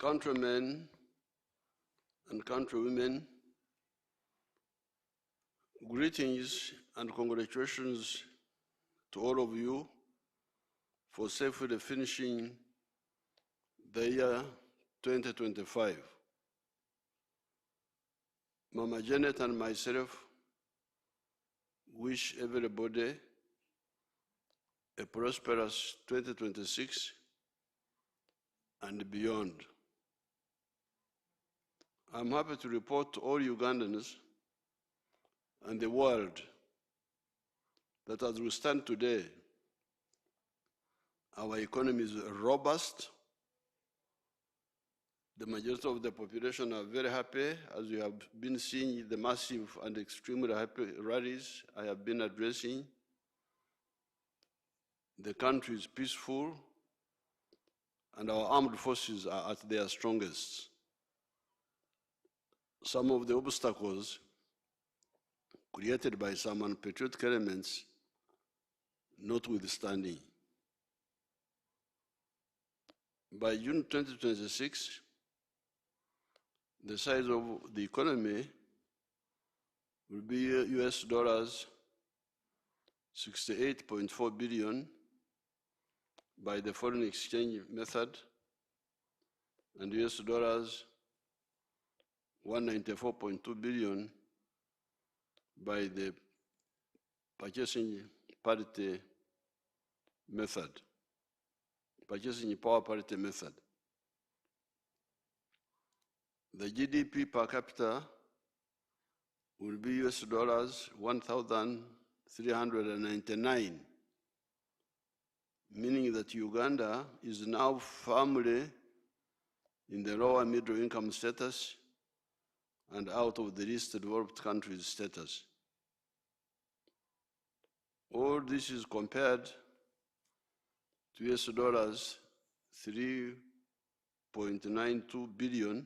Countrymen and countrywomen, greetings and congratulations to all of you for safely finishing the year 2025. Mama Janet and myself wish everybody a prosperous 2026 and beyond. I'm happy to report to all Ugandans and the world that as we stand today, our economy is robust. The majority of the population are very happy, as you have been seeing the massive and extremely happy rallies I have been addressing. The country is peaceful, and our armed forces are at their strongest. Some of the obstacles created by some unpatriotic elements notwithstanding. By June 2026, the size of the economy will be US dollars 68.4 billion by the foreign exchange method, and US dollars 194.2 billion by the purchasing parity method, purchasing power parity method. The GDP per capita will be US dollars 1,399, meaning that Uganda is now firmly in the lower middle income status and out of the least developed countries status. All this is compared to US dollars 3.92 billion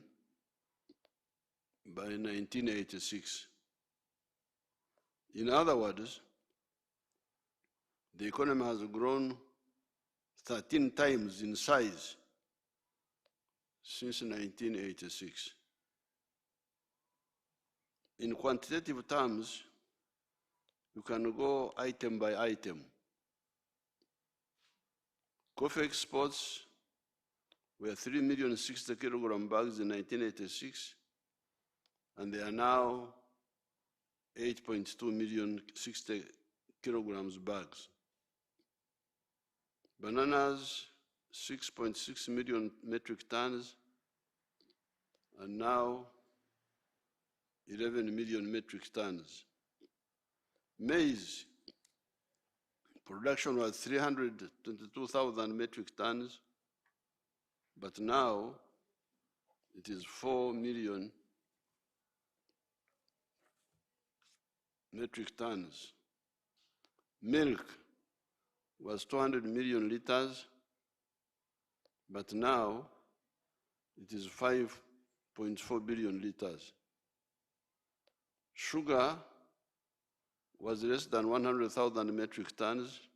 by 1986. In other words, the economy has grown 13 times in size since 1986. In quantitative terms, you can go item by item. Coffee exports were 3,060,000 kilogram bags in 1986, and they are now 8.2 million 60 kilograms bags. Bananas, 6.6 million metric tons, and now 11 million metric tons. Maize production was 322,000 metric tons, but now it is 4 million metric tons. Milk was 200 million liters, but now it is 5.4 billion liters. Sugar was less than 100,000 metric tons,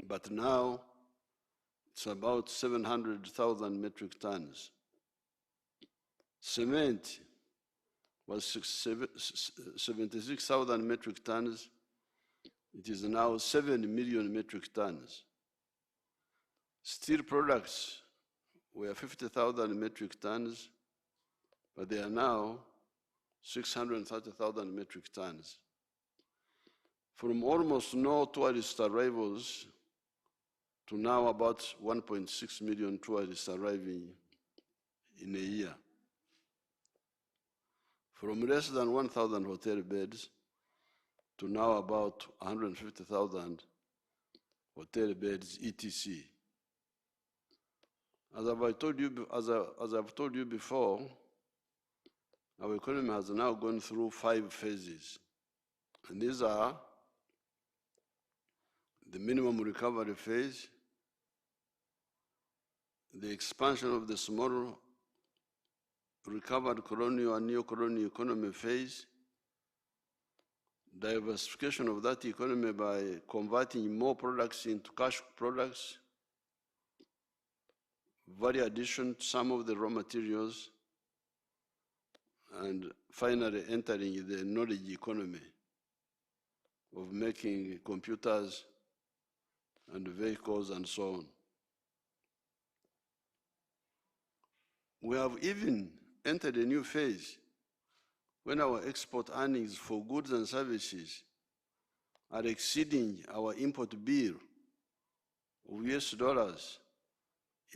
but now it's about 700,000 metric tons. Cement was 76,000 metric tons. It is now 7 million metric tons. Steel products were 50,000 metric tons, but they are now 630,000 metric tons. From almost no tourist arrivals to now about 1.6 million tourists arriving in a year. From less than 1,000 hotel beds to now about 150,000 hotel beds, etc. As I've told you before, our economy has now gone through 5 phases. And these are the minimum recovery phase, the expansion of the small recovered colonial and neo-colonial economy phase, diversification of that economy by converting more products into cash products, value addition to some of the raw materials, and finally entering the knowledge economy of making computers and vehicles and so on. We have even entered a new phase when our export earnings for goods and services are exceeding our import bill of US dollars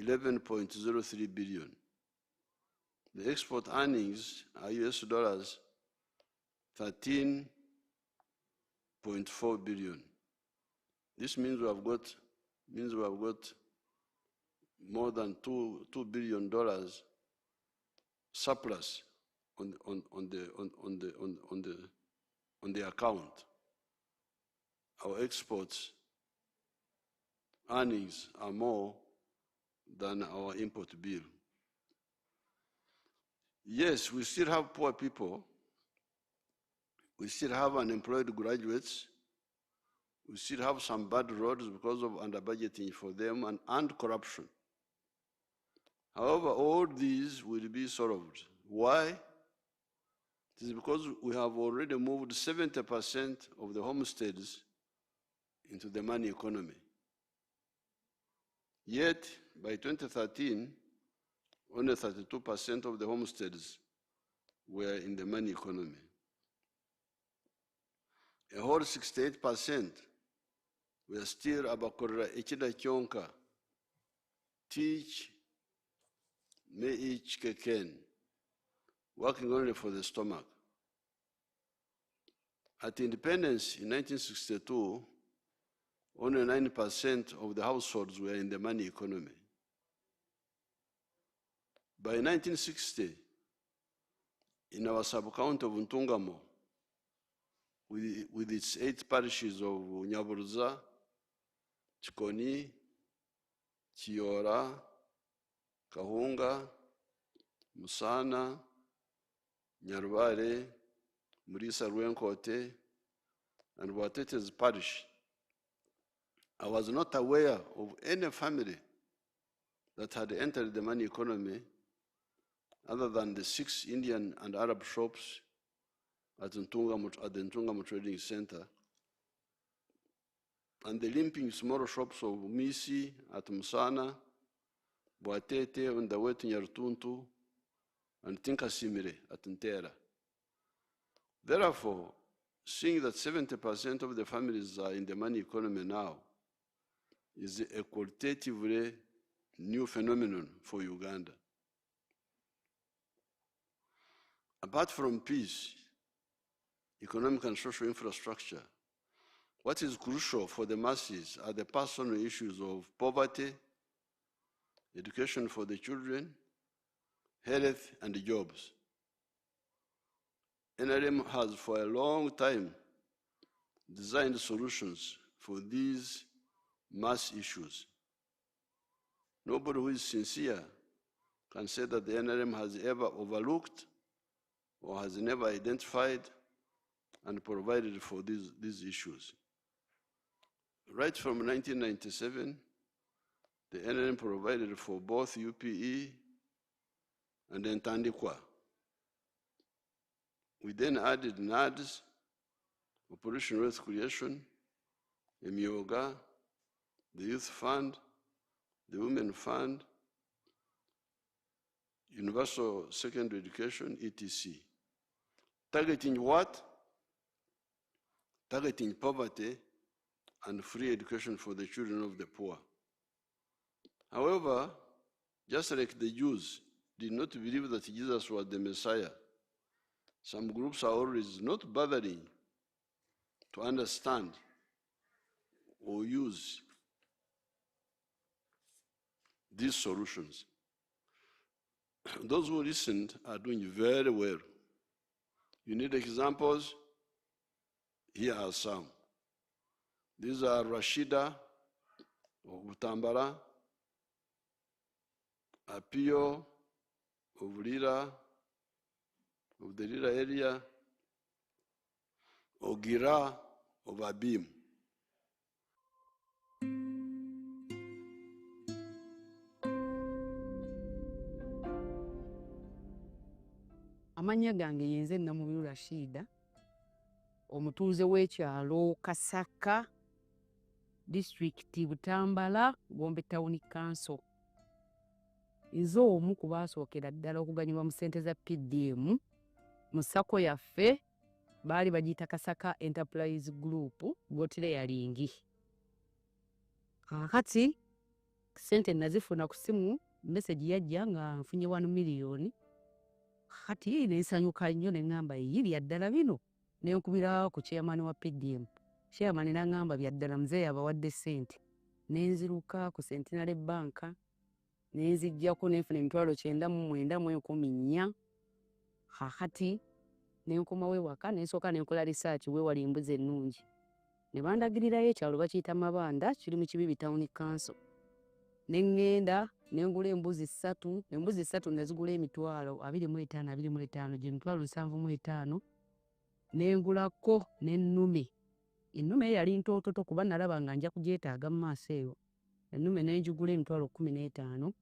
11.03 billion. The export earnings are US dollars 13.4 billion. This means we have got more than $2 billion surplus on the account. Our exports earnings are more than our import bill. Yes, we still have poor people. We still have unemployed graduates. We still have some bad roads because of under-budgeting for them and corruption. However, all these will be solved. Why? It is because we have already moved 70% of the homesteads into the money economy. Yet, by 2013, only 32% of the homesteads were in the money economy. A whole 68% were still abakorera ekida kyonka, teach, me each keken, working only for the stomach. At independence in 1962, only 9% of the households were in the money economy. By 1960, in our sub-county of Ntungamo, with its 8 parishes of Nyaburuza, Chikoni, Chiora, Kahunga, Musana, Nyarware, Murisa Rwenkote, and Watete's parish, I was not aware of any family that had entered the money economy other than the 6 Indian and Arab shops at the Ntungamo Trading Center, and the limping small shops of Misi at Musana, Boatete on the way to Nyartuntu, and Tinkasimire at Ntera. Therefore, seeing that 70% of the families are in the money economy now is a qualitatively new phenomenon for Uganda. Apart from peace, economic and social infrastructure, what is crucial for the masses are the personal issues of poverty, education for the children, health, and jobs. NRM has for a long time designed solutions for these mass issues. Nobody who is sincere can say that the NRM has ever overlooked or has never identified and provided for these issues. Right from 1997, the NRM provided for both UPE and Ntandikwa. We then added NADS, Operation Wealth Creation, Emyoga, the Youth Fund, the Women Fund, Universal Secondary Education, etc. Targeting what? Targeting poverty and free education for the children of the poor. However, just like the Jews did not believe that Jesus was the Messiah, some groups are always not bothering to understand or use these solutions. Those who listened are doing very well. You need examples? Here are some. These are Rashida of Butambara, Apio of Lira, of the Lira area, Ogira of Abim. Amannya gange yenze Namubiru Rashida, omutuuze w'ekyalo Kasaka, District Butambala, Gombe Town Council. Nze omu ku baasookera ddala okuganyulwa mu ssente za PDM mu sako yaffe baali bagiyita Kasaka Enterprise Group Gottliering. Kaakati ssente nazifuna ku simu, message yajja nga nfunye 1 million. Kati nensanyuka nnyo ne ngamba bya ddala bino, ne nkubira ku chairman wa PDM. Chairman n'angamba bya ddala mzee abawadde ssente. Ne nziruka ku Centenary Bank ne nzijjako ne nfuna 9,914. Kaakati ne nkomawo ewaka ne nsooka ne nkola research weewali embuzi ennungi. Ne bandagirirayo ekyalo bakiyita Mabanda, kiri mu Kibibi Town Council. Ne ngenda ne ngula embuzi 3, embuzi 3 nazigula $25,25, gye $75,000. Ne ngulako n'ennume. Ennume yali ntoototo kuba nalaba nga nja kugyetaaga mu maaso eyo. Ennume ne ngigula $15,000,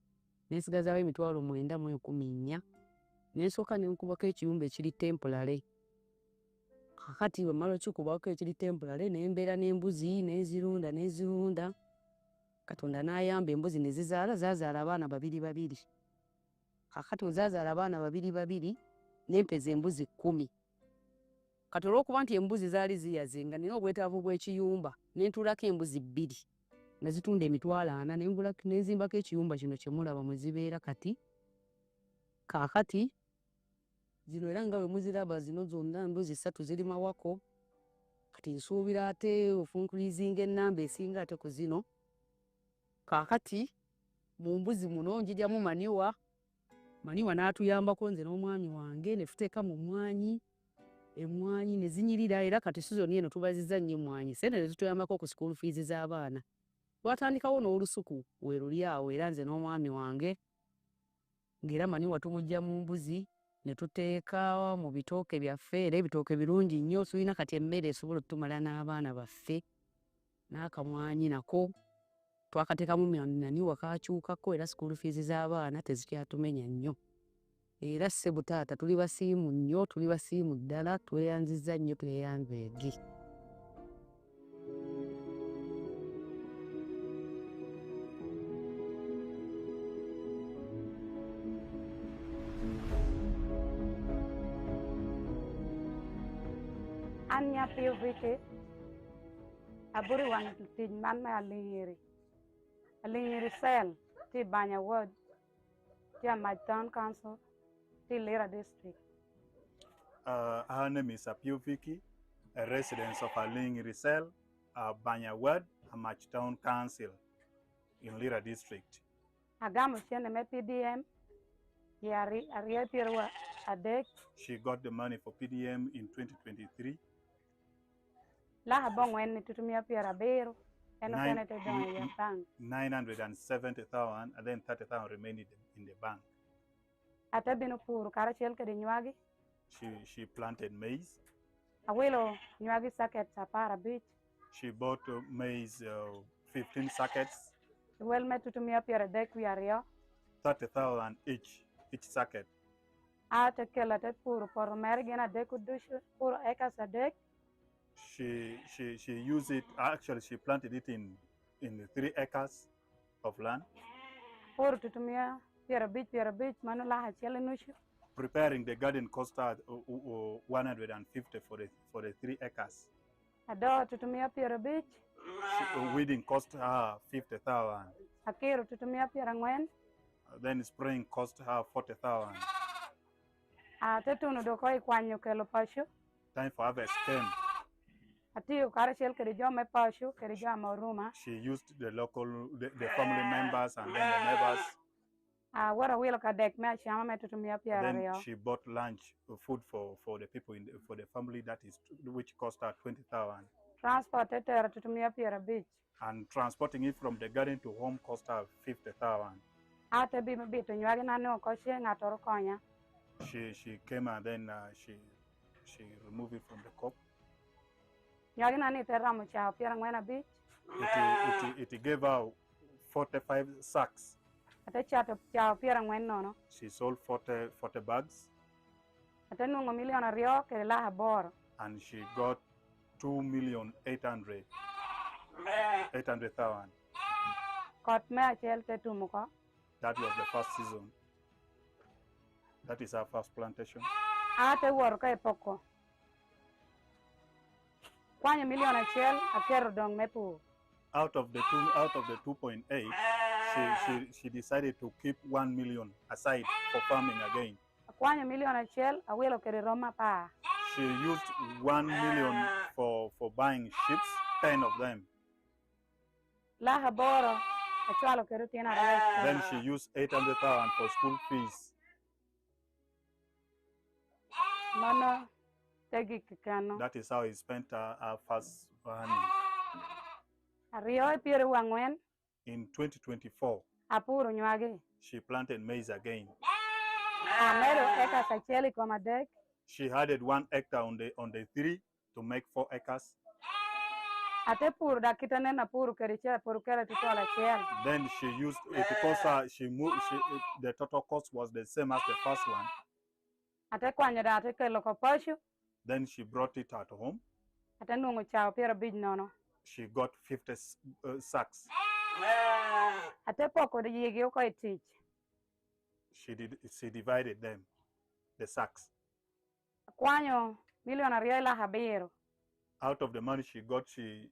ne nsigazaawo $9,114. Ne nsooka ne nkubako ekiyumba ekiri temporary. Kakati bwe mmala okikubako ekiri temporary ne mbeera n'embuzi nezirunda. Katonda n'ayamba embuzi ne zaazaala abaana 2. Kakati ozaazaala abaana 2 n'empeza embuzi 10. Kati olw'okuba nti embuzi zaali ziyaze nga nina obwetaavu bw'ekiyumba ne ntuulako embuzi 2 nga zitunda $40,000 ne nzimbako ekiyumba kino kye mulaba mwe zibeera kati. Kaakati zino era nga bwe muziraba zino zonna embuzi 3 ziri mawako. Kati nsuubira ate ofunkulizinga ennamba esinga ate ku zino. Kaakati mu mbuzi muno njijjamu maniwa n'atuyambako nze n'omwami wange ne tuteeka mu emmwanyi ne zinyirira, era kati sizoni eno tubazizza nnyo emmwanyi. Ssente ne zituyambako ku school fees z'abaana. Twatandikawo n'olusuku we luli awo era nze n'omwami wange, ng'era maniwa tumujja mu mbuzi ne tuteeka mu bitooke byaffe, era ebitooke birungi nnyo, tulina kati emmere esobola otutumala n'abaana baffe. N'akamwanyi nako twakateekamu maniwa kaakyukako, era school fees z'abaana tezikyatumenya nnyo. Era ssebo taata tuli basiimu nnyo, tuli basiimu ddala, tweyanzizza nnyo, tweyanzeege. Anya PVK aburi wan tin man ma alingiri sel ti Banya Ward ti my town council ti Lira district. Her name is Apio Vicky, a resident of Alingiri Cell, Banya Ward, Amach Town Council in Lira district. Agamu siende me PDM yari ariepirwa adek. She got the money for PDM in 2023. Laha bongo eni tutumia pira bero eno penete doa ya bank. 970,000 and then 30,000 remained in the bank. Ate binu puru kara chelke de nyuagi. She planted maize. Awilo nyuagi sacket sapara beach. She bought maize 15 sackets. Well me tutumia pira dek wiario. 30,000 each sacket. Ate kela te puru por mergena deku dushu puru eka sa dek. She used it, actually she planted it in 3 acres of land. Puru tutumia pira beach manula hachele nushu. Preparing the garden cost her 150 for the 3 acres. Ado tutumia pira beach. Weeding cost her 50,000. Akiru tutumia pira ngwen. Then spraying cost her 40,000. Tetunu dokoi kwanyo kelo pashu. Time for harvest came. Atiyo karashel kerijo me pashu kerijo amoruma. She used the family members and then the neighbors. Wara wilo kadek me shama me tutumia pira Then rio. she bought lunch food for the people for the family, that is which cost her 20,000. Transport tetera tutumia pira beach. And transporting it from the garden to home cost her 50,000. Ate bi mbitu nyuagi nano koshe ngatoro konya. She came and then she removed it from the cup. Nyuagi nani terra mucha pira ngwena beach. It gave her 45 sacks. Ate chato pira ngwen nono. She sold 40 bags. Atenungo million aryo kere laha boro. and she got 2,800,000. Kot me achel te tumuko. That was the first season. That is our first plantation. Ate wor ka epoko. Kwanya million achel akero dong mepu. Out of the 2.8, she decided to keep 1 million aside for farming again. Kwanya million achel awelo kere roma pa. She used 1 million for buying ships, 10 of them. Laha boro achwalo kere tina aryo. Then she used 800,000 for school fees. Mano tegi kikano. That is how he spent our first earning. Aryo piere wangwen. In 2024, Apuro nywagi. she planted maize again. Amero eka sacheli kwa madek. She added 1 hectare on the 3 to make 4 acres. Ate pur da kitane na pur keriche pur kere titola chel. Then she used it because the total cost was the same as the first one. Ate kwanya da ate kelo ko pashu. Then she brought it at home. Ate nungu chao piere bij nono. She got 50 sacks. Ate poko de yigi uko itich. She divided them, the sacks. Kwanyo million aryo la habiro. Out of the money she got, she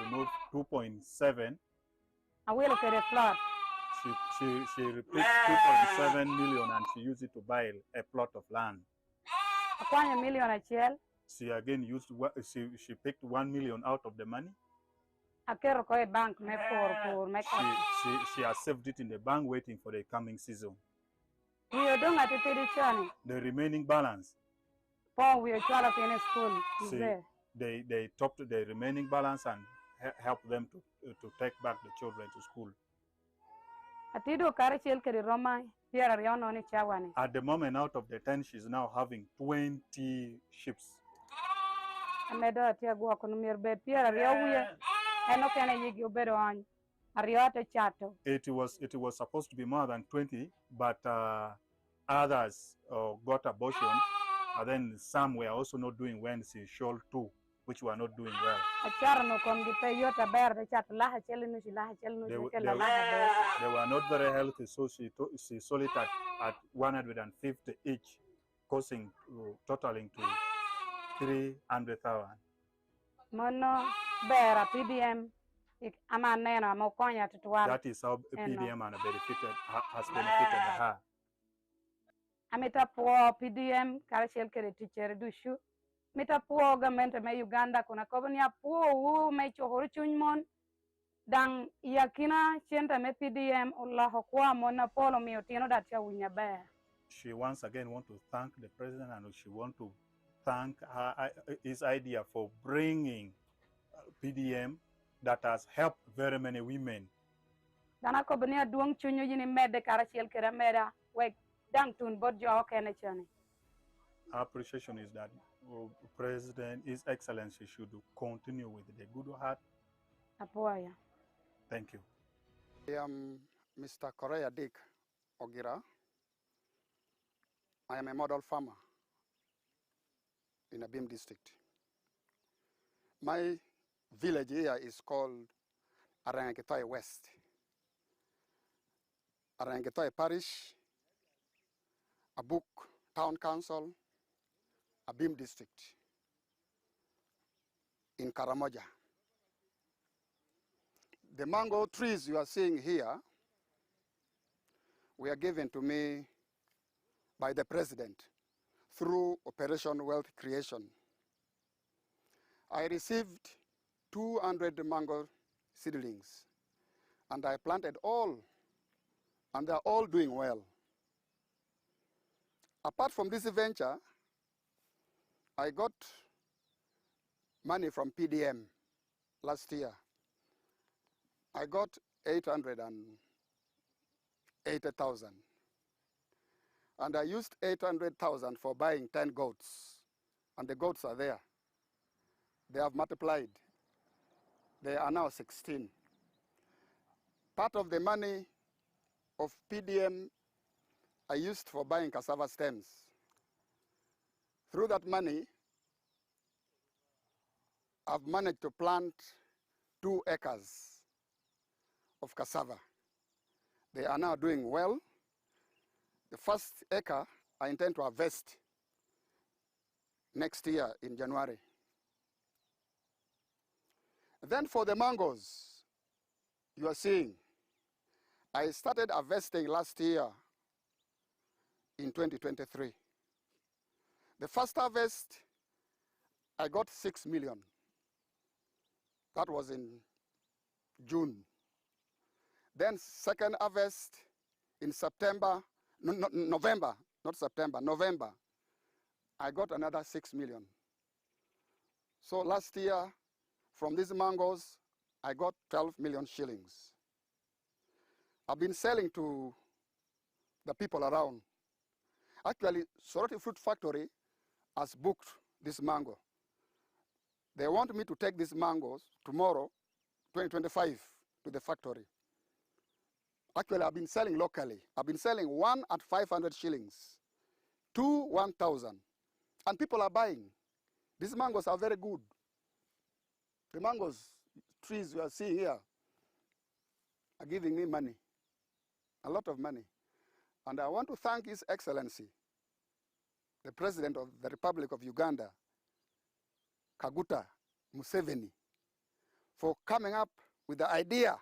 removed 2.7. Awilo kere plot. She replaced 2.7 million and she used it to buy a plot of land. Kwanyo million achel. She again used she picked 1 million out of the money. Akero ko e bank me pur me ko. She has saved it in the bank waiting for the coming season. Wiyo dong ate tiri chani. The remaining balance, Po wiyo chwalo kene school. they topped the remaining balance and helped them to take back the children to school. Atido kare chel kere roma piere aryo no ni chawani. At the moment, out of the 10, she's now having 20 ships. Amedo atia guo kono mier be piere aryo wiye. Eno kene yigi ubedo any. Aryo ate chato. It was supposed to be more than 20, but others got abortion, and then some were also not doing well. She showed 2, which were not doing well. Acharo no kom di pe yota ber de chato laha cheli no ke la laha ber. They were not very healthy, so she sold it at 150 each, totaling to 300,000. Mono bera PDM ama nena mo konya tutwala. That is how PDM has benefited her. Amita po PDM kare chel kere teacher dushu. Mita po government me Uganda kuna kobanya po me chohor chunymon dang yakina chenta me PDM ulla hokwa mona polo mi otino datia winya be. She once again want to thank the president and she want to thank his idea for bringing PDM that has helped very many women. Dana kobanya duong chunyo yini mede kare chel kere meda we dang tun bodjo kene chani. Our appreciation is that President, His Excellency, should continue with the good heart. Apoya. Thank you. I am Mr. Korea Dick Ogira. I am a model farmer in Abim district. My village here is called Arangetoy West. Arangetoy Parish, Abuk Town Council, Abim district in Karamoja. The mango trees you are seeing here were given to me by the president through Operation Wealth Creation. I received 200 mango seedlings and I planted all, and they're all doing well. Apart from this venture, I got money from PDM last year. I got 880,000. And I used 800,000 for buying 10 goats. And the goats are there. They have multiplied. They are now 16. Part of the money of PDM I used for buying cassava stems. Through that money, I've managed to plant 2 acres of cassava. They are now doing well. The first acre, I intend to harvest next year in January. Then for the mangoes, you are seeing, I started harvesting last year in 2023. The first harvest, I got 6 million. That was in June. Then second harvest in September, November, not September, November, I got another 6 million. So last year, from these mangoes, I got 12 million shillings. I've been selling to the people around. Actually, Soroti Fruit Factory has booked this mango. They want me to take these mangoes tomorrow, 2025, to the factory. Actually, I've been selling locally. I've been selling 1 at 500 shillings, 2 1,000. And people are buying. These mangoes are very good. The mangoes trees you are seeing here are giving me money, a lot of money. And I want to thank His Excellency, the President of the Republic of Uganda, Kaguta Museveni, for coming up with the idea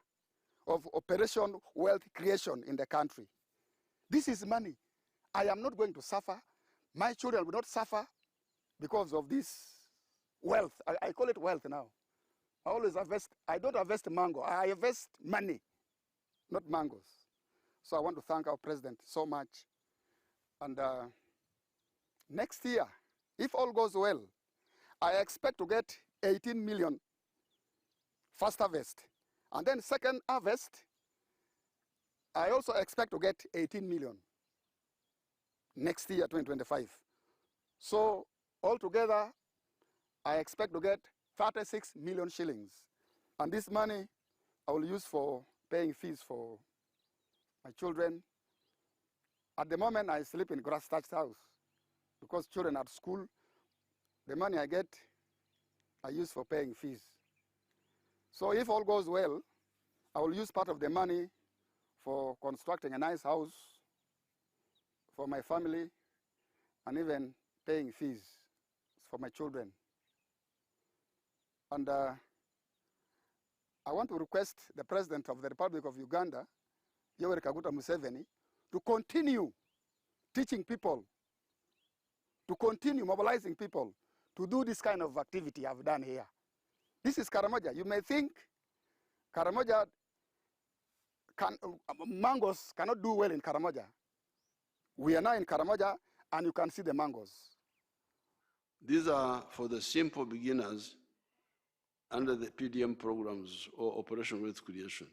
of Operation Wealth Creation in the country. This is money. I am not going to suffer. My children will not suffer because of this wealth. I call it wealth now. I always harvest, I don't harvest mango, I harvest money, not mangoes. So I want to thank our president so much. And next year, if all goes well, I expect to get 18 million first harvest. And then second harvest, I also expect to get 18 million next year, 2025. So altogether, I expect to get 36 million shillings. And this money I will use for paying fees for my children. At the moment, I sleep in grass-thatched house because children are at school. The money I get, I use for paying fees. So if all goes well, I will use part of the money for constructing a nice house for my family and even paying fees for my children. And I want to request the President of the Republic of Uganda, Yoweri Kaguta Museveni, to continue teaching people, to continue mobilizing people to do this kind of activity I've done here. This is Karamoja. You may think Karamoja mangoes cannot do well in Karamoja. We are now in Karamoja and you can see the mangoes. These are for the simple beginners under the PDM programs or Operation Wealth Creation.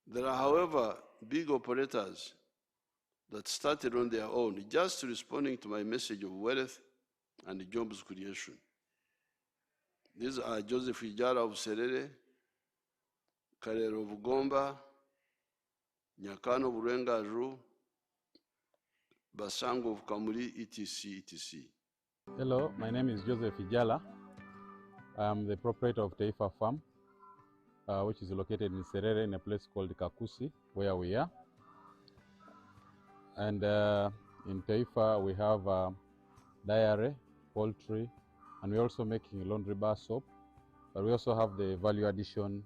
There are, however, big operators that started on their own, just responding to my message of wealth and jobs creation. These are Joseph Ijara of Serere, Karero of Gomba, Nyakano of Rengaju, Basango of Kamuri, etc., etc. Hello, my name is Joseph Ijala. I'm the proprietor of Taifa Farm, which is located in Serere in a place called Kakusi, where we are. And in Taifa, we have dairy, poultry, and we're also making laundry bar soap. But we also have the value addition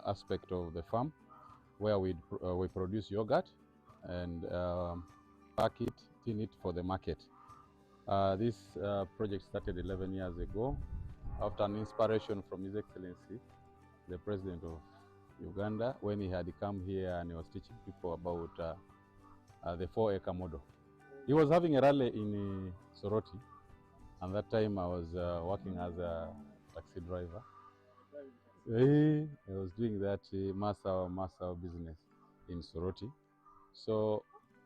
aspect of the farm, where we produce yogurt and pack it, tin it for the market. This project started 11 years ago after an inspiration from His Excellency, the President of Uganda, when he had come here and he was teaching people about the 4-acre model. He was having a rally in Soroti, and that time I was working as a taxi driver. I was doing that master business in Soroti. So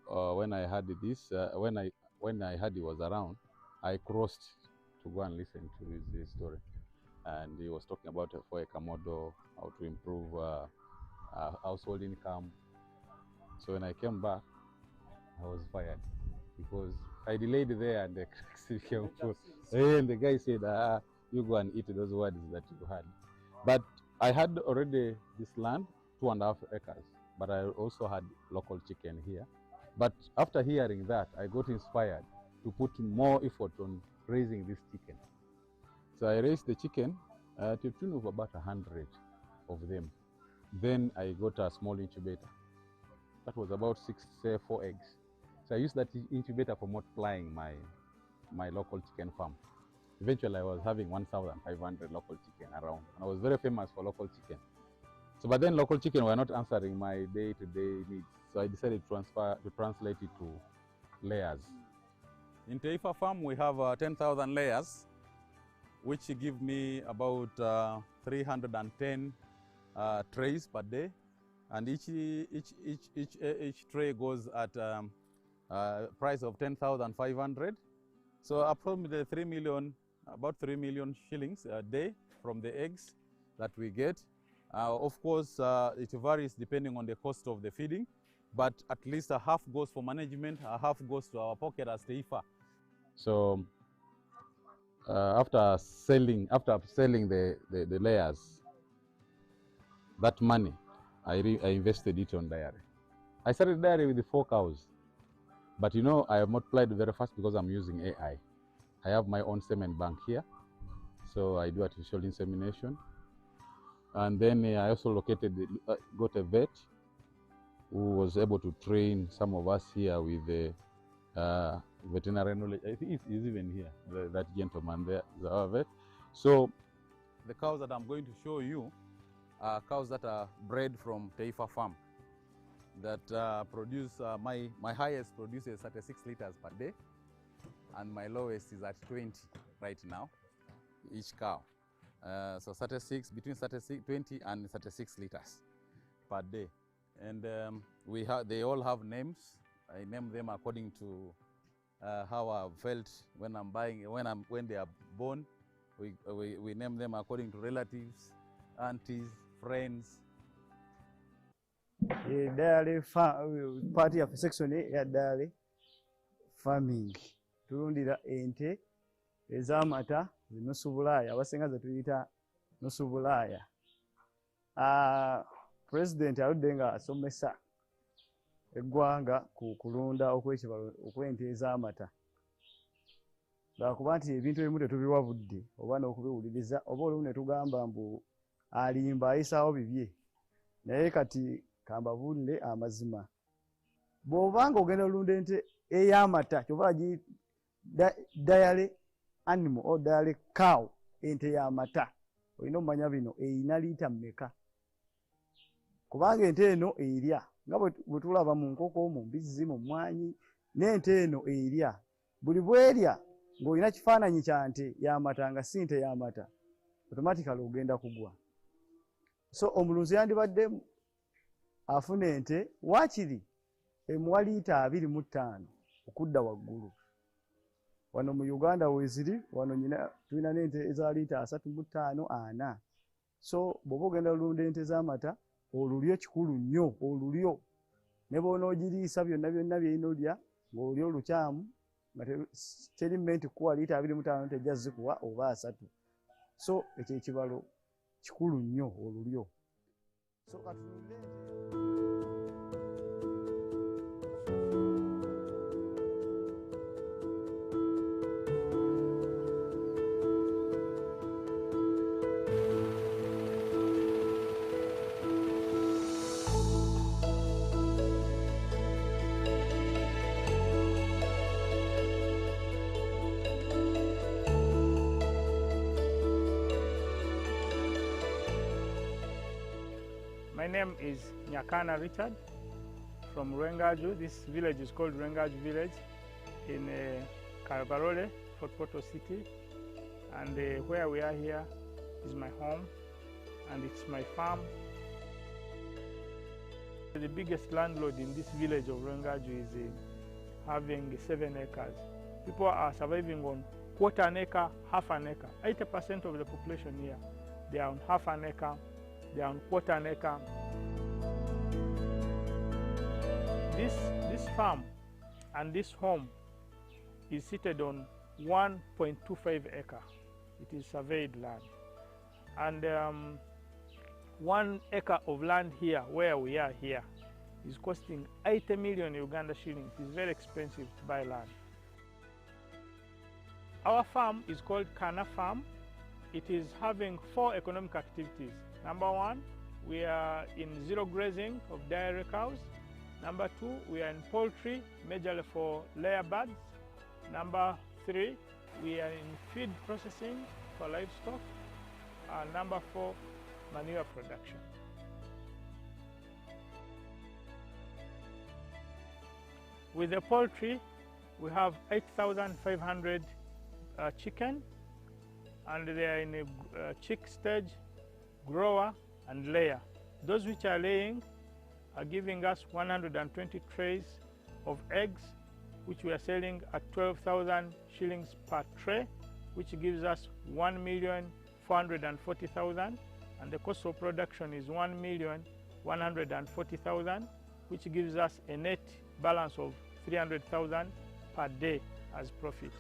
when I heard this, when I heard he was around, I crossed to go and listen to his story. And he was talking about a 4-acre model, how to improve household income. So when I came back, I was fired because I delayed there and the cracks became full. And the guy said, you go and eat those words that you had. But I had already this land, 2.5 acres, but I also had local chicken here. But after hearing that, I got inspired to put more effort on raising this chicken. So I raised the chicken to a tune of about 100 of them. Then I got a small incubator. That was about 4 eggs. So I used that incubator for multiplying my local chicken farm. Eventually, I was having 1,500 local chicken around, and I was very famous for local chicken. So, but then local chicken were not answering my day-to-day needs. So I decided to translate it to layers. In Taifa farm, we have 10,000 layers, which give me about 310 trays per day, and each tray goes at price of 10,500. So approximately about 3 million shillings a day from the eggs that we get. Of course, it varies depending on the cost of the feeding, but at least a half goes for management, a half goes to our pocket as Taifa. So after selling the layers, that money, I invested it on dairy. I started dairy with the 4 cows, but you know, I have multiplied very fast because I'm using AI. I have my own semen bank here, so I do artificial insemination. And then I also got a vet who was able to train some of us here with the veterinary knowledge. I think he's even here, that gentleman there is our vet. So the cows that I'm going to show you are cows that are bred from Taifa farm that produce, my highest produces 36 liters per day, and my lowest is at 20 right now, each cow. So 36, between 20 and 36 liters per day. And they all have names. I name them according to how I felt when when they are born. We name them according to relatives, aunties, friends. Dairy party of section ya dairy farming. Tulundira ente ez'amata zinusu Bulaaya, abasinga ze tuyita nusu Bulaaya. President aludde nga asomesa eggwanga ku kulunda okw'ekibalo okw'ente ez'amata. Lwakuba nti ebintu ebimu tetubiwa budde oba n'okubiwuliriza, oba olumu ne tugamba mbu alimba ayisaawo bibye. Naye kati kambabuulire amazima. Bw'obanga ogenda olunda ente ey'amata, kyova dairy animal or dairy cow, ente y'amata, olina omanya bino eyina liita mmeka. Kubanga ente eno erya nga bwe tulaba mu nkoko, mu mbizzi, mu mmwanyi, n'ente eno erya. Buli bwerya ng'olina kifaananyi kya nte y'amata nga si nte y'amata, automatically ogenda kugwa. So omulunzi yandibadde afuna ente waakiri emuwa liita 25 okudda waggulu. Wano mu Uganda weeziri, wano tulina n'ente eza liita 35, 40. So bw'oba ogenda olunda ente z'amata, olulyo kikulu nnyo, olulyo. Ne bw'onoogiriisa byonna byonna by'erina olya, ng'olulyo lukyamu, nga teri mmenti kuwa liita 25 tejja zikuwa oba 3. So ekyo ekibalo kikulu nnyo olulyo. So katulunde ente. My name is Nyakana Richard from Rwengaju. This village is called Rwengaju village in Karabarole, Fort Portal City. And where we are here is my home and it's my farm. The biggest landlord in this village of Rwengaju is having 7 acres. People are surviving on 1/4 acre, half an acre. 80% of the population here, they are on half an acre, they are on 1/4 acre. This farm and this home is seated on 1.25 acre. It is surveyed land. And 1 acre of land here, where we are here, is costing 80 million Uganda shillings. It is very expensive to buy land. Our farm is called Kana Farm. It is having 4 economic activities. Number 1, we are in zero grazing of dairy cows. Number 2, we are in poultry, majorly for layer birds. Number 3, we are in feed processing for livestock. And number 4, manure production. With the poultry, we have 8,500 chicken, and they are in a chick stage, grower, and layer. Those which are laying are giving us 120 trays of eggs, which we are selling at 12,000 shillings per tray, which gives us 1,440,000, and the cost of production is 1,140,000, which gives us a net balance of 300,000 per day as profit.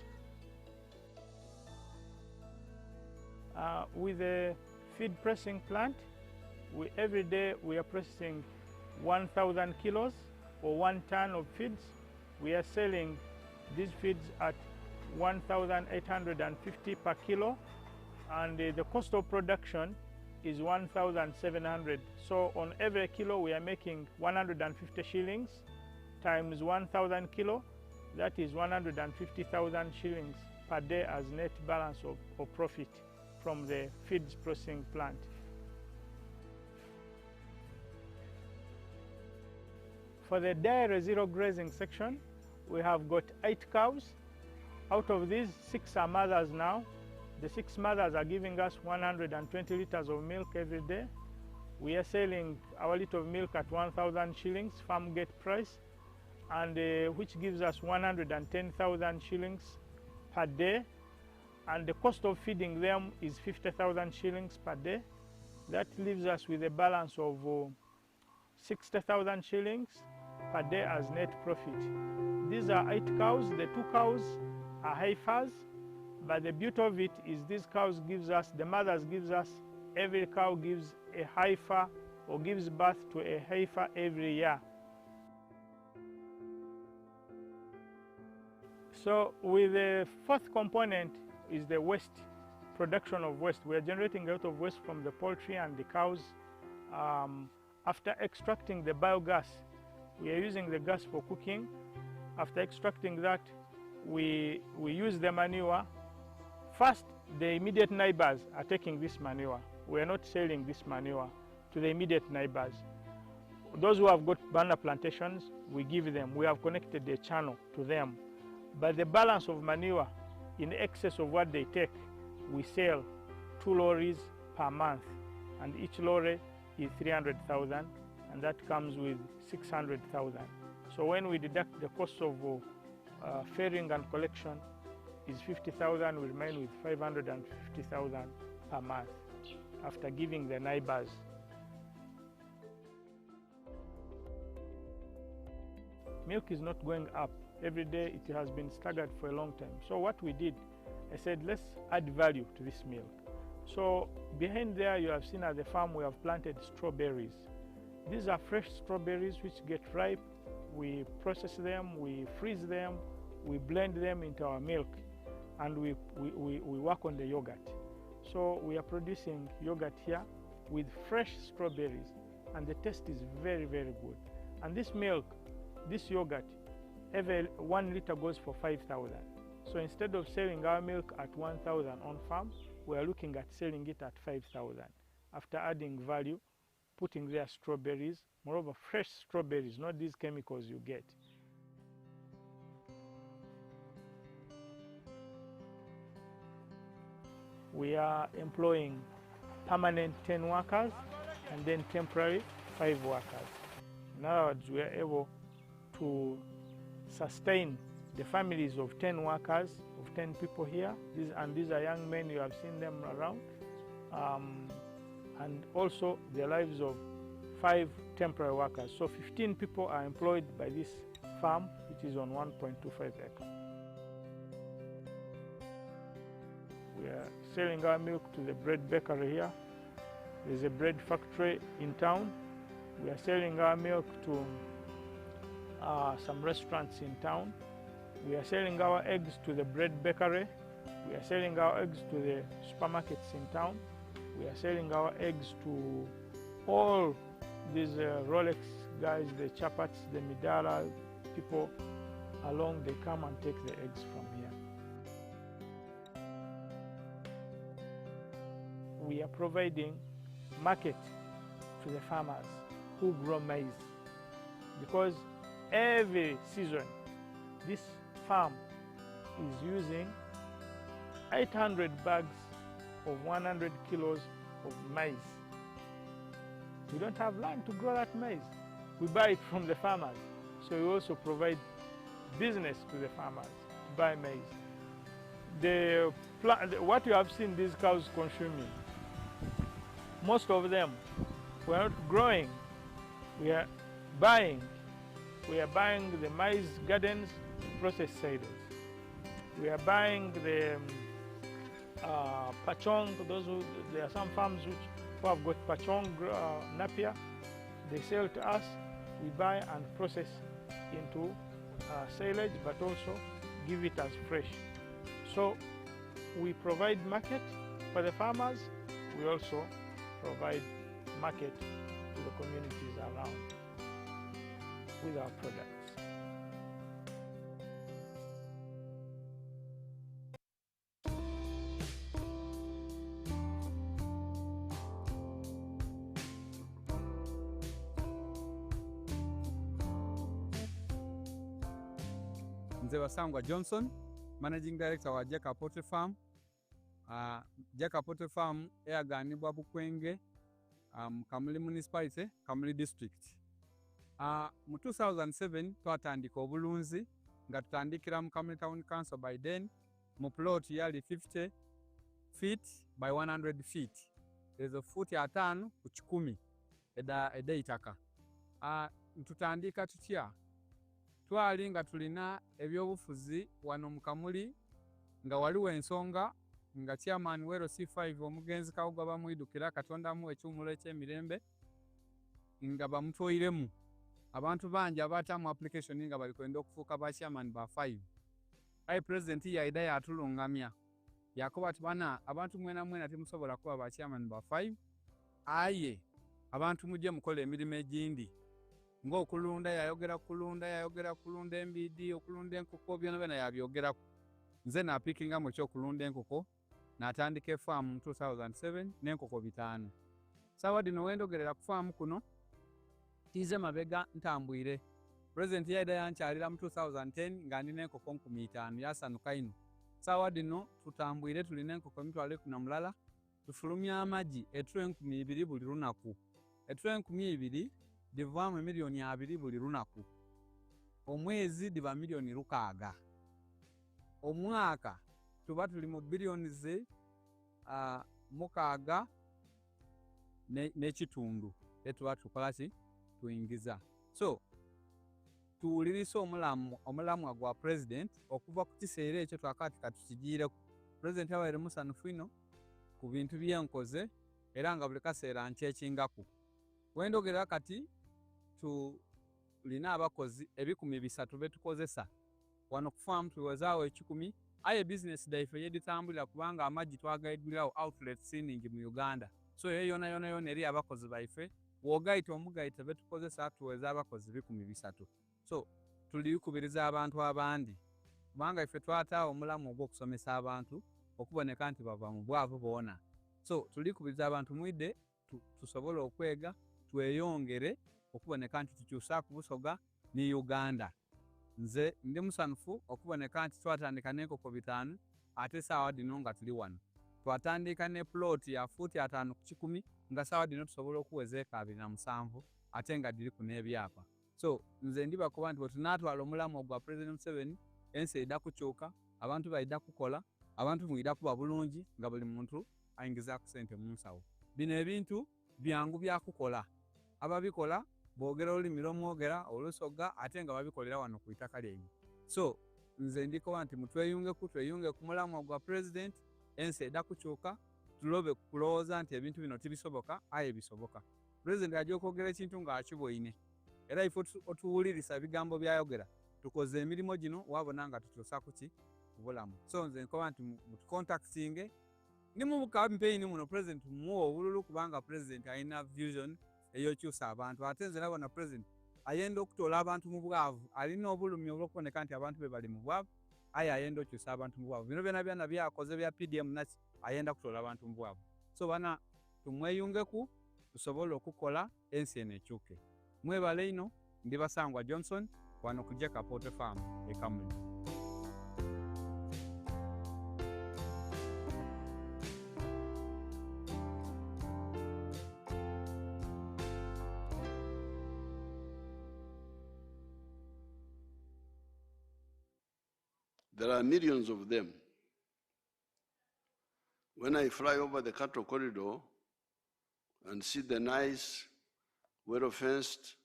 With the feed pressing plant, every day we are processing 1,000 kilos or 1 ton of feeds. We are selling these feeds at 1,850 per kilo, and the cost of production is 1,700. So on every kilo we are making 150 shillings times 1,000 kilo. That is 150,000 shillings per day as net balance of profit from the feeds processing plant. For the dairy zero grazing section, we have got 8 cows. Out of these, 6 are mothers now. The 6 mothers are giving us 120 liters of milk every day. We are selling our liter of milk at 1,000 shillings farm gate price, and which gives us 110,000 shillings per day. And the cost of feeding them is 50,000 shillings per day. That leaves us with a balance of 60,000 shillings per day as net profit. These are 8 cows. The 2 cows are heifers, but the beauty of it is these cows the mothers gives us, every cow gives a heifer or gives birth to a heifer every year. So with the 4th component is the waste, production of waste. We are generating a lot of waste from the poultry and the cows. After extracting the biogas, we are using the gas for cooking. After extracting that, we use the manure. First, the immediate neighbors are taking this manure. We are not selling this manure to the immediate neighbors. Those who have got banana plantations, we give them. We have connected the channel to them. But the balance of manure in excess of what they take, we sell 2 lorries per month, and each lorry is 300,000, and that comes with 600,000. So when we deduct the cost of ferrying and collection is 50,000, we remain with 550,000 per month after giving the neighbors. Milk is not going up. Every day it has been staggered for a long time. So what we did, I said, let's add value to this milk. So behind there you have seen at the farm we have planted strawberries. These are fresh strawberries which get ripe. We process them, we freeze them, we blend them into our milk, and we work on the yogurt. So we are producing yogurt here with fresh strawberries, and the taste is very, very good. And this milk, this yogurt, every 1 liter goes for 5,000. So instead of selling our milk at 1,000 on farm, we are looking at selling it at 5,000 after adding value, putting there strawberries, moreover fresh strawberries, not these chemicals you get. We are employing permanent 10 workers and then temporary 5 workers. In other words, we are able to sustain the families of 10 workers, of 10 people here. These are young men, you have seen them around. And also the lives of 5 temporary workers. So 15 people are employed by this farm, which is on 1.25 acres. selling our milk to the bread bakery here. There's a bread factory in town. We are selling our milk to some restaurants in town. We are selling our eggs to the bread bakery. We are selling our eggs to the supermarkets in town. We are selling our eggs to all these Rolex guys, the Chapats, the Midala people along. They come and take the eggs from here. We are providing market to the farmers who grow maize, because every season this farm is using 800 bags of 100 kilos of maize. We don't have land to grow that maize. We buy it from the farmers. So we also provide business to the farmers to buy maize. What you have seen these cows consuming, most of them we are not growing. We are buying. We are buying the maize gardens, processed silage. We are buying the pachong. There are some farms who have got pachong napier. They sell to us. We buy and process into silage, but also give it as fresh. So we provide market for the farmers. We also provide market to the communities around with our products. Nze Wasangwa Johnson, Managing Director wa Jeka Poultry Farm. Jeka Poultry Farm eyaganibwa Bukwenge, Kamuli Municipality, Kamuli District. Mu 2007 twatandika obulunzi nga tutandikira mu Kamuli Town Council by then mu plot yali 50 feet by 100 feet. Ezo futi 5 ku 10 eda itaka. Tutandika tutya twali nga tulina ebyobufuzi wano mu Kamuli nga waliwo ensonga nga chairman wero C5 omugenzi Kawuga bamwidukira Katonda mu ekyumulo ekyemirembe nga bamutoyiremu abantu bangi abatamu application nga bali kwenda okufuuka ba chairman ba 5. President yaida yatulungamya yakoba ati bana abantu mwena timusobola kuba ba chairman ba 5, aye abantu mujje mukola emirimu egindi ng'okulunda yayogera kulunda embidi, okulunda enkoko, byonna yabyogera. Nze napikinga mu ky'okulunda enkoko n'atandika farm mu 2007 n'enkoko 5. Sawa dino wendogerera ku farm kuno tize mabega ntambwire. President yaida yankyalira mu 2010 nga ndina enkoko 5,000 yasanuka ino. Sawa dino tutambwire tulina enkoko 1,000 tufulumya amagi etro 2,000 buli lunaku. Etro 2,000 divaamu milioni 2 buli lunaku. Omwezi diva milioni 6. Omwaka tuba tuli mu bilioni ze 6 n'ekitundu etuba tukola ki tuyingiza. So tuwulirisa omulamu gwa president okuva ku kiseera ekyo twakati katukigiireku. President awaire musanufu ino ku bintu byenkoze era nga buli kaseera nkyekingako. Wendogerera kati tulina abakozi 300 betukozesa wano ku farm tuwezaawo 10. Aye business daife yeditambulira kubanga amagi twagaidulirawo outlet sinning mu Uganda. So yona eri abakozi baife wogaita omugaita betukozesa tuweza abakozi 300. So tuliyukubiriza abantu abandi kubanga ife twataawo omulamu ogw'okusomesa abantu okuboneka nti bava mu bwavu boona. So tuliyukubiriza abantu mwide tusobola okwega tweyongere okuboneka nti tukyusa ku Busoga ni Uganda. Nze ndi musanufu okuboneka nti twatandika n'enkoko 5 ate saawa dino nga tuli wano. Twatandika ne plot ya futi 5 ku 10 nga saawa dino tusobola okuweza eka 27 ate nga diri ku n'ebyapa. So nze ndiba kuba nti bwetunatwala omulamu ogwa President Museveni ensi edda kukyuka, abantu baidda kukola, abantu mwidda kuba bulungi nga buli muntu ayingiza ku sente mu nsawo. Bino ebintu byangu byakukola. Ababikola boogera olulimi lw'omwogera olusoga ate nga babikolera wano ku itaka lyenyu. So nze ndikoba nti tweyunge ku mulamu ogwa president ensi edda kukyuka tulobe kulowooza nti ebintu bino tibisoboka aye bisoboka. Pulezidenti ajja okwogera ekintu ng'akibwoine era ife otuwulirisa ebigambo byayogera tukoze emirimu gino wabona nga tutuusa kuki kubulamu. So nze nkoba nti mutucontactinge ndi mu campaign muno pulezidenti muwa obululu kubanga pulezidenti alina vision eyokyusa abantu ate nze nabona pulezidenti ayenda okutoola abantu mu bwavu alina obulumi obw'okuboneka nti abantu be bali mu bwavu aye ayenda okyusa abantu mu bwavu. Bino byonna byakoze bya PDM naki ayenda kutoola abantu mu bwavu. So bana tumweyungeku tusobole okukola ensi eno ekyuke. Mwebale ino ndi Basangwa Johnson wano ku Jeka Poultry Farm e Kamuli. There are millions of them. When I fly over the cattle corridor and see the nice, well-fenced,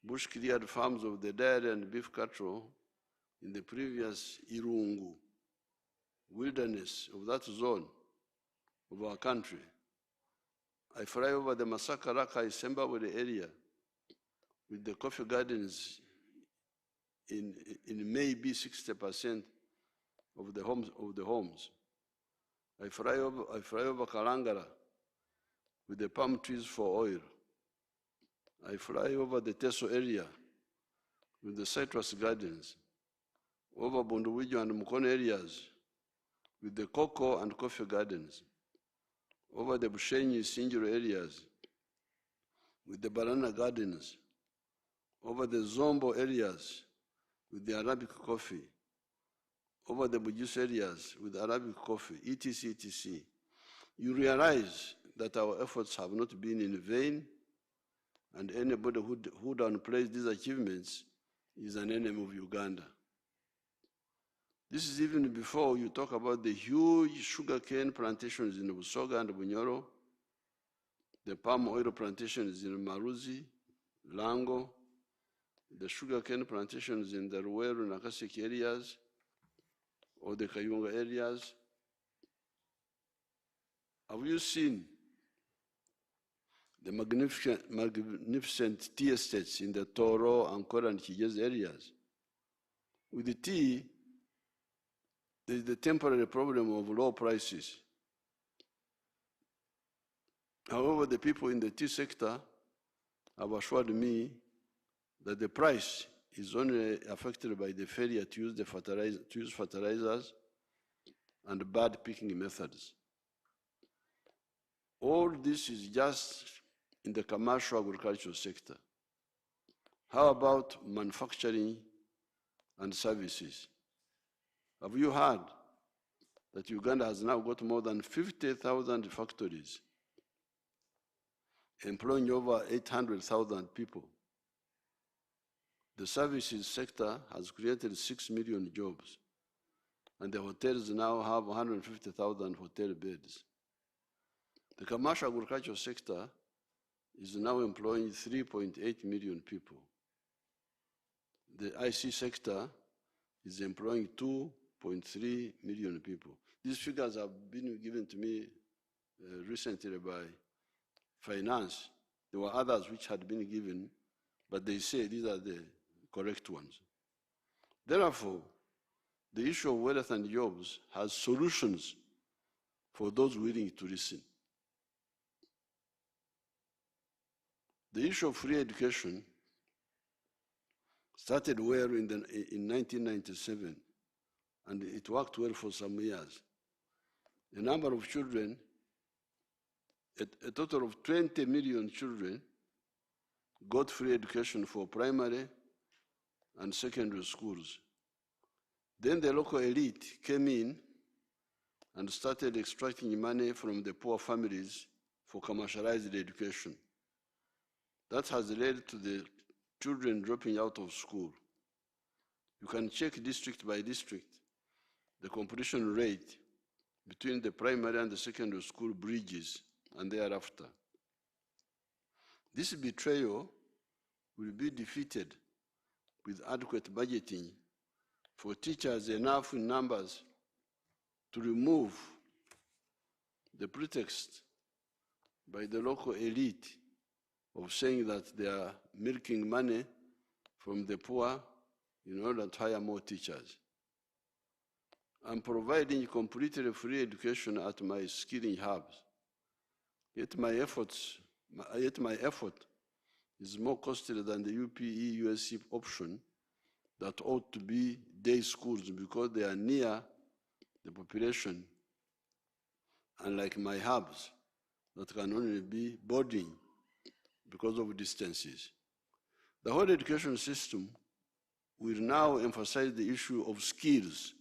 bush-cleared farms of the dairy and beef cattle in the previous Irungu wilderness of that zone of our country, I fly over the Masaka Raka Isembabwe area with the coffee gardens in maybe 60% of the homes. I fly over Kalangara with the palm trees for oil. I fly over the Teso area with the citrus gardens, over Bunduwijo and Mukono areas with the cocoa and coffee gardens, over the Bushenyi Sinjiro areas with the banana gardens, over the Zombo areas with the Arabic coffee, over the Bujus areas with Arabic coffee, etc., etc. You realize that our efforts have not been in vain, and anybody who downplays these achievements is an enemy of Uganda. This is even before you talk about the huge sugarcane plantations in Busoga and Bunyoro, the palm oil plantations in Maruzi, Lango, the sugarcane plantations in the Ruweru and Nakasiki areas, or the Kayunga areas. Have you seen the magnificent tea estates in the Toro, Ankora, and Kigezi areas? With the tea, there is the temporary problem of low prices. However, the people in the tea sector have assured me that the price is only affected by the failure to use fertilizers and bad picking methods. All this is just in the commercial agricultural sector. How about manufacturing and services? Have you heard that Uganda has now got more than 50,000 factories, employing over 800,000 people? The services sector has created 6 million jobs, and the hotels now have 150,000 hotel beds. The commercial agricultural sector is now employing 3.8 million people. The IC sector is employing 2.3 million people. These figures have been given to me recently by finance. There were others which had been given, but they say these are the correct ones. Therefore, the issue of wealth and jobs has solutions for those willing to listen. The issue of free education started well in 1997, and it worked well for some years. The number of children, a total of 20 million children, got free education for primary and secondary schools. Then the local elite came in and started extracting money from the poor families for commercialized education. That has led to the children dropping out of school. You can check district by district the completion rate between the primary and the secondary school bridges and thereafter. This betrayal will be defeated with adequate budgeting for teachers enough in numbers to remove the pretext by the local elite of saying that they are milking money from the poor in order to hire more teachers. I'm providing completely free education at my skilling hubs. Yet my effort is more costly than the UPE USC option that ought to be day schools because they are near the population, unlike my hubs that can only be boarding because of distances. The whole education system will now emphasize the issue of skills,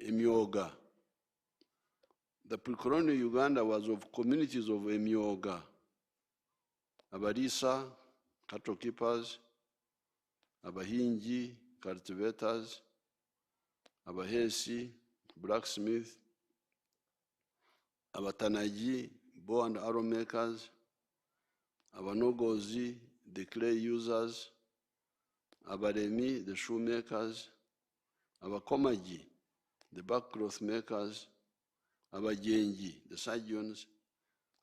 emyoga. The pre-colonial Uganda was of communities of emyoga, Abarisa, cattle keepers, Abahinji, cultivators, Abahesi, blacksmith, Abatanaji, bow and arrow makers, Abanogozi, the clay users, Abaremi, the shoemakers, Abakomaji, the backcloth makers, Abajenji, the surgeons,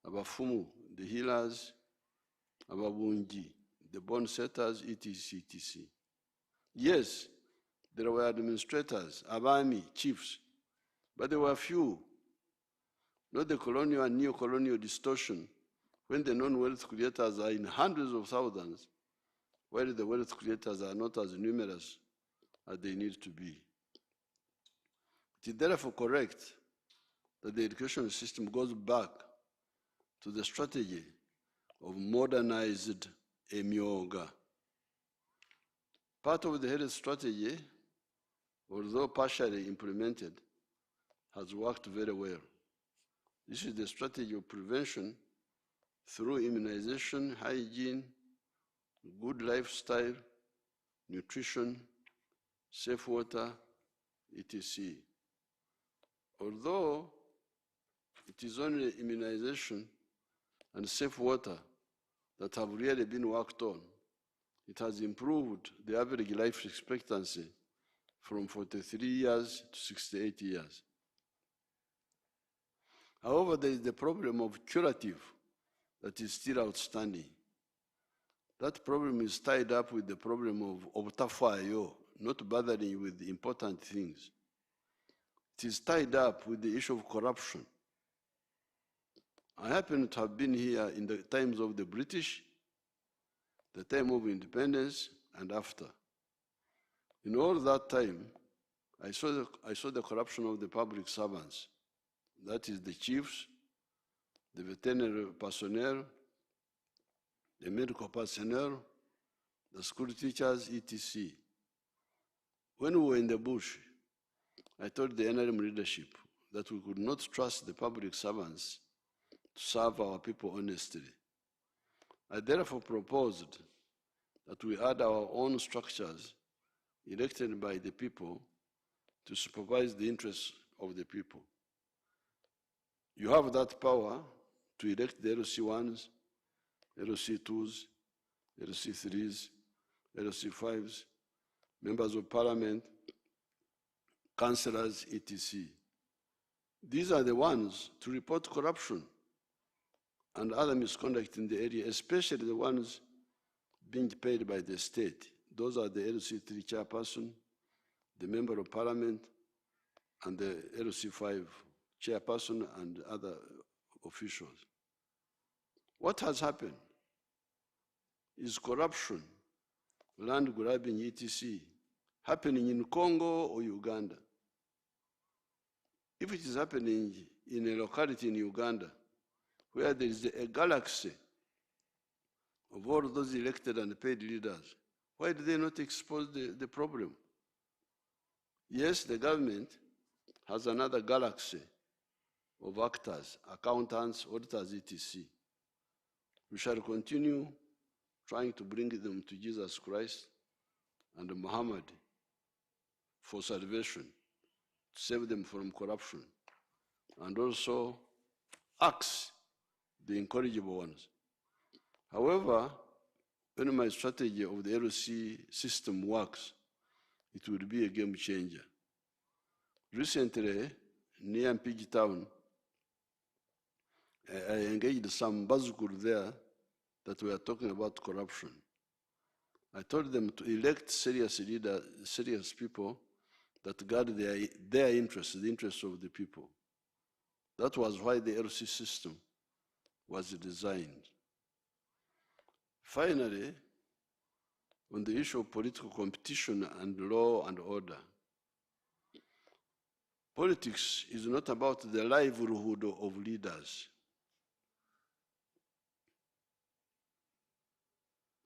Abafumu, the healers, Ababunji, the bone setters, etc., etc. Yes, there were administrators, Abami, chiefs, but there were few. Not the colonial and neo-colonial distortion when the non-wealth creators are in hundreds of thousands, while the wealth creators are not as numerous as they need to be. It is therefore correct that the education system goes back to the strategy of modernized emyoga. Part of the health strategy, although partially implemented, has worked very well. This is the strategy of prevention through immunization, hygiene, good lifestyle, nutrition, safe water, etc. Although it is only immunization and safe water that have really been worked on, it has improved the average life expectancy from 43 years to 68 years. However, there is the problem of curative that is still outstanding. That problem is tied up with the problem of obtafayo, not bothering with the important things. It is tied up with the issue of corruption. I happen to have been here in the times of the British, the time of independence, and after. In all that time, I saw the corruption of the public servants. That is the chiefs, the veterinary personnel, the medical personnel, the school teachers, etc. When we were in the bush, I told the NRM leadership that we could not trust the public servants to serve our people honestly. I therefore proposed that we add our own structures elected by the people to supervise the interests of the people. You have that power to elect the LC1s, LC2s, LC3s, LC5s, members of parliament, councillors, etc. These are the ones to report corruption and other misconduct in the area, especially the ones being paid by the state. Those are the LC3 chairperson, the member of parliament, and the LC5 chairperson and other officials. What has happened is corruption, land grabbing, etc., happening in Congo or Uganda. If it is happening in a locality in Uganda where there is a galaxy of all those elected and paid leaders, why do they not expose the problem? Yes, the government has another galaxy of actors, accountants, auditors, etc. We shall continue trying to bring them to Jesus Christ and Muhammad for salvation, to save them from corruption, and also axe the incorrigible ones. However, when my strategy of the LC system works, it will be a game changer. Recently, near Mpigi Town, I engaged some Bazgur there that were talking about corruption. I told them to elect serious leaders, serious people that guard their interests, the interests of the people. That was why the LC system was designed. Finally, on the issue of political competition and law and order, politics is not about the livelihood of leaders.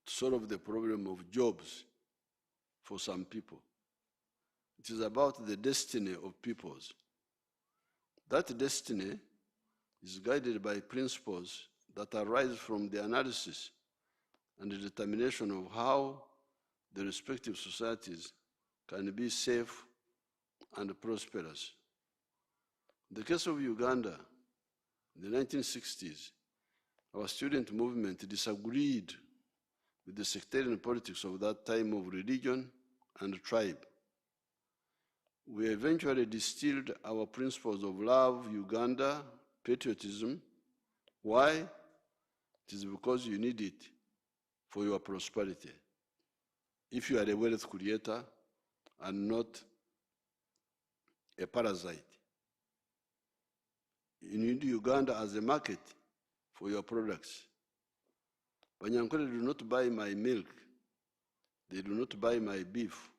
To solve the problem of jobs for some people. It is about the destiny of peoples. That destiny is guided by principles that arise from the analysis and the determination of how the respective societies can be safe and prosperous. In the case of Uganda, in the 1960s, our student movement disagreed with the sectarian politics of that time of religion and tribe. We eventually distilled our principles of love, Uganda, patriotism. Why? It is because you need it for your prosperity. If you are a wealth creator and not a parasite, you need Uganda as a market for your products. Banyankole do not buy my milk. They do not buy my beef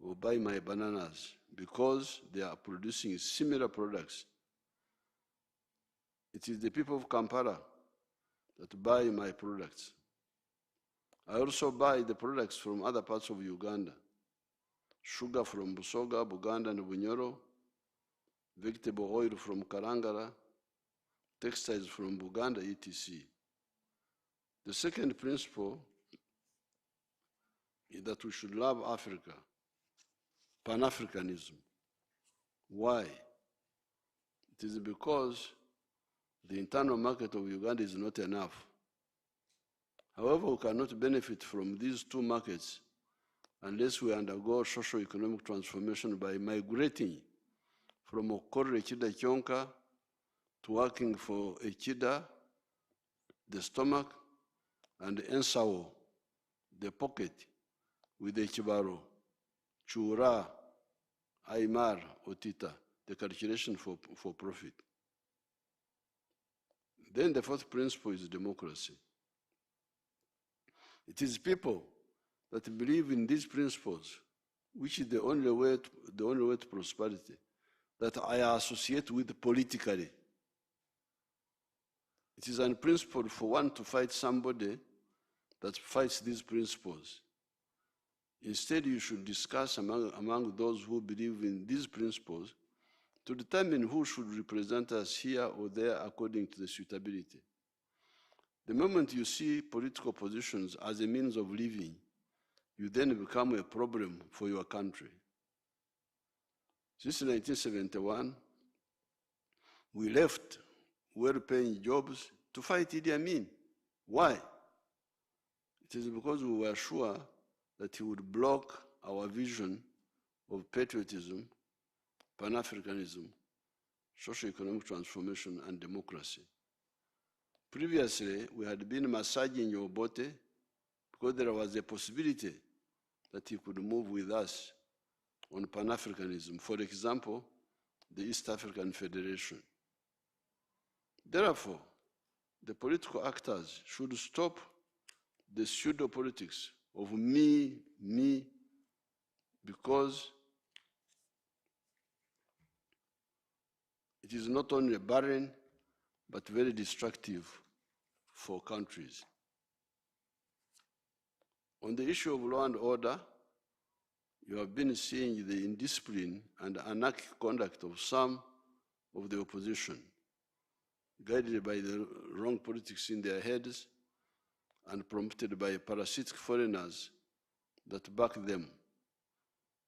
or buy my bananas because they are producing similar products. It is the people of Kampala that buy my products. I also buy the products from other parts of Uganda. Sugar from Busoga, Buganda, and Bunyoro, vegetable oil from Karangara, textiles from Buganda, etc. The second principle is that we should love Africa, Pan-Africanism. Why? It is because the internal market of Uganda is not enough. However, we cannot benefit from these two markets unless we undergo socio-economic transformation by migrating from Okore Echida Kyonka to working for Echida, the stomach, and Ensao, the pocket, with Echibaro, Chura, Aymar, Otita, the calculation for profit. Then the fourth principle is democracy. It is people that believe in these principles, which is the only way to prosperity, that I associate with politically. It is unprincipled for one to fight somebody that fights these principles. Instead, you should discuss among those who believe in these principles to determine who should represent us here or there according to the suitability. The moment you see political positions as a means of living, you then become a problem for your country. Since 1971, we left well-paying jobs to fight Idi Amin. Why? It is because we were sure that he would block our vision of patriotism, Pan-Africanism, socio-economic transformation, and democracy. Previously, we had been massaging Obote because there was a possibility that he could move with us on Pan-Africanism, for example, the East African Federation. Therefore, the political actors should stop the pseudo-politics of me, because it is not only barren, but very destructive for countries. On the issue of law and order, you have been seeing the indiscipline and anarchic conduct of some of the opposition, guided by the wrong politics in their heads and prompted by parasitic foreigners that back them.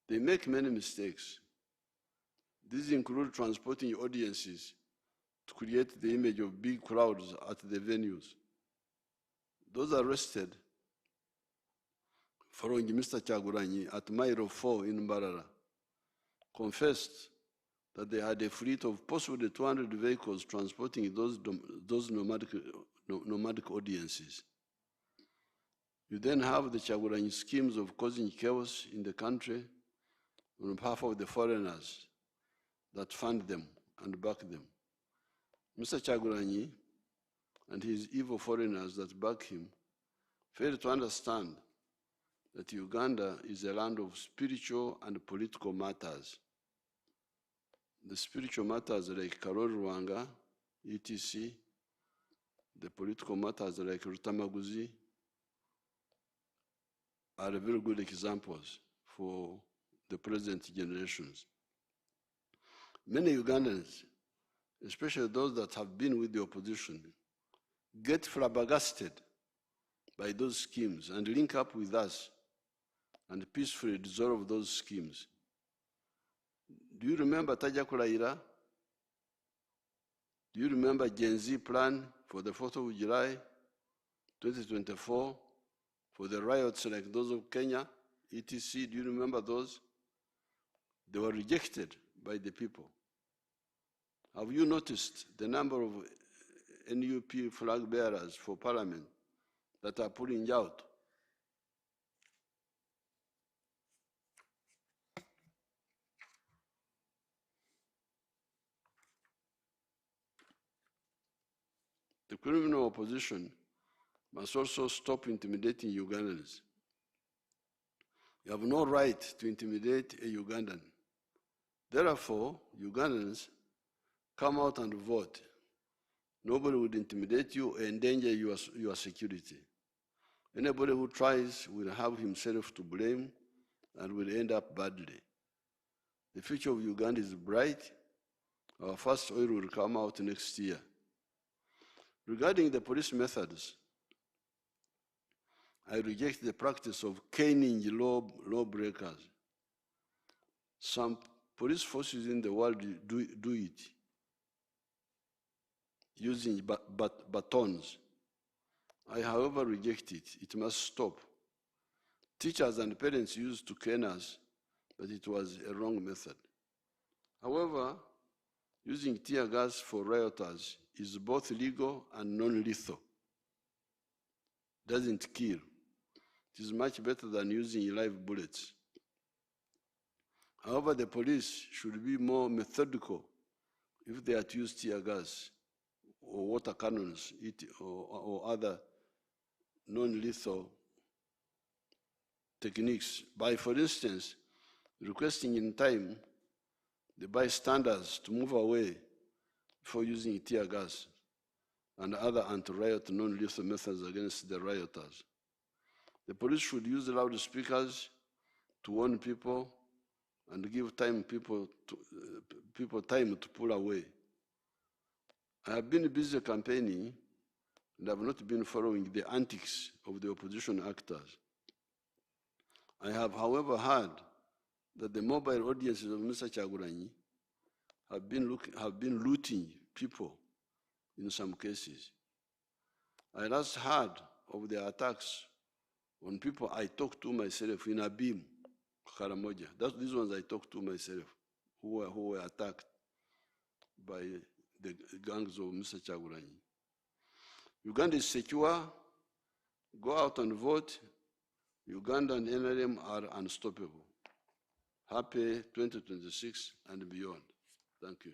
They make many mistakes. These include transporting audiences to create the image of big crowds at the venues. Those arrested following Mr. Chaguranyi at Mile 4 in Mbarara confessed that they had a fleet of possibly 200 vehicles transporting those nomadic audiences. You then have the Chagulanyi schemes of causing chaos in the country on behalf of the foreigners that fund them and back them. Mr. Chagulanyi and his evil foreigners that back him fail to understand that Uganda is a land of spiritual and political matters. The spiritual matters like Karori Rwanga, etc., the political matters like Rutamaguzi are very good examples for the present generations. Many Ugandans, especially those that have been with the opposition, get flabbergasted by those schemes and link up with us and peacefully dissolve those schemes. Do you remember Taja Kulaira? Do you remember Gen Z plan for the 4th of July, 2024, for the riots like those of Kenya, etc.? Do you remember those? They were rejected by the people. Have you noticed the number of NUP flag bearers for parliament that are pulling out? The criminal opposition must also stop intimidating Ugandans. You have no right to intimidate a Ugandan. Therefore, Ugandans, come out and vote. Nobody would intimidate you or endanger your security. Anybody who tries will have himself to blame and will end up badly. The future of Uganda is bright. Our first oil will come out next year. Regarding the police methods, I reject the practice of caning lawbreakers. Some police forces in the world do it using batons. I, however, reject it. It must stop. Teachers and parents used to cane us, but it was a wrong method. However, using tear gas for rioters is both legal and non-lethal. Doesn't kill. It is much better than using live bullets. However, the police should be more methodical if they are to use tear gas or water cannons or other non-lethal techniques by, for instance, requesting in time the bystanders to move away before using tear gas and other anti-riot non-lethal methods against the rioters. The police should use loudspeakers to warn people and give people time to pull away. I have been busy campaigning and have not been following the antics of the opposition actors. I have, however, heard that the mobile audiences of Mr. Chagulanyi have been looting people in some cases. I last heard of the attacks on people I talked to myself in Abim, Karamoja. These ones I talked to myself, who were attacked by the gangs of Mr. Chagulanyi. Uganda is secure. Go out and vote. Uganda and NRM are unstoppable. Happy 2026 and beyond. Thank you.